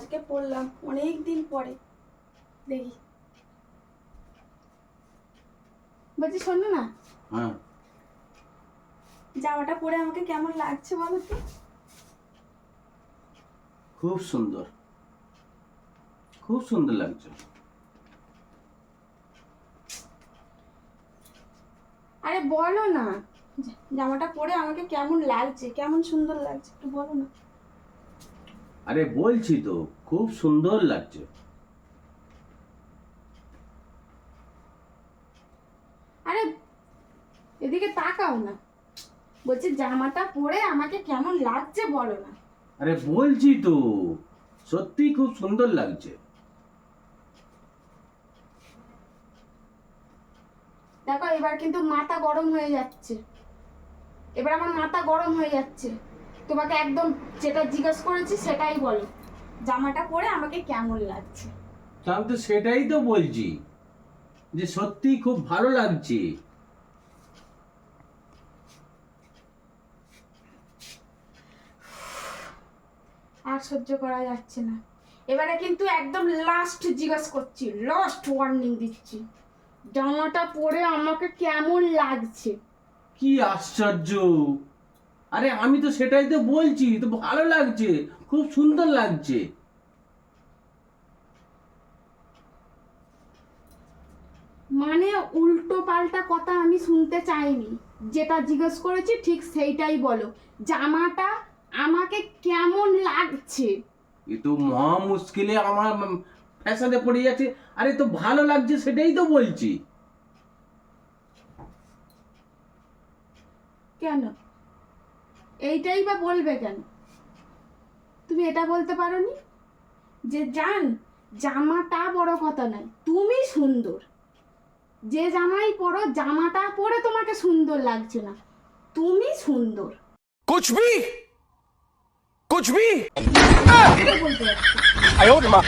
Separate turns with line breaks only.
আজকে পরলাম অনেক দিন পরে। দেখি, বলছি শোনো না,
হ্যাঁ,
জামাটা পরে আমাকে কেমন লাগছে বলো তো?
খুব সুন্দর, খুব সুন্দর লাগছে।
আরে বলো না, জামাটা পরে আমাকে কেমন লাগছে, কেমন সুন্দর লাগছে, একটু বলো না।
আরে বলছি তো, খুব সুন্দর লাগছে।
আরে এদিকে তাকাও না, বলছি জামাটা পরে আমাকে কেমন লাগছে বলো না।
আরে বলছি তো, সত্যি খুব সুন্দর লাগছে।
দেখো এবার কিন্তু মাথা গরম হয়ে যাচ্ছে, এবার আমার মাথা গরম হয়ে যাচ্ছে। তোমাকে একদম যেটা জিজ্ঞেস করেছি সেটাই বলো, জামাটা পরে আমাকে কেমন লাগছে।
তা আমি তো সেটাই তো বলছি, যে সত্যি খুব ভালো লাগছে।
আর সহ্য করা যাচ্ছে না, এবারে কিন্তু একদম লাস্ট জিজ্ঞেস করছি, লাস্ট ওয়ার্নিং দিচ্ছি, জামাটা পরে আমাকে কেমন লাগছে।
কি আশ্চর্য! আরে আমি তো সেটাই তো বলছি, তো ভালো লাগছে, খুব সুন্দর লাগছে।
মানে উল্টো পাল্টা কথা আমি শুনতে চাইনি, যেটা জিজ্ঞেস করেছি ঠিক সেইটাই বলো, জামাটা আমাকে কেমন লাগছে।
এ তো মহা মুশকিলে আমার ফ্যাসাদে পড়ে যাচ্ছে। আরে তো ভালো লাগছে সেটাই তো বলছি।
কেন এইটাই বা বলবে কেন? তুমি এটা বলতে পারোনি যে জামাটা বড় কথা নয়, তুমি সুন্দর। যে জামাই পরো, জামাটা পরে তোমাকে সুন্দর লাগছে না, তুমি সুন্দর।
कुछ भी कुछ भी
এটা বলতে পারছো।
哎呦我的妈！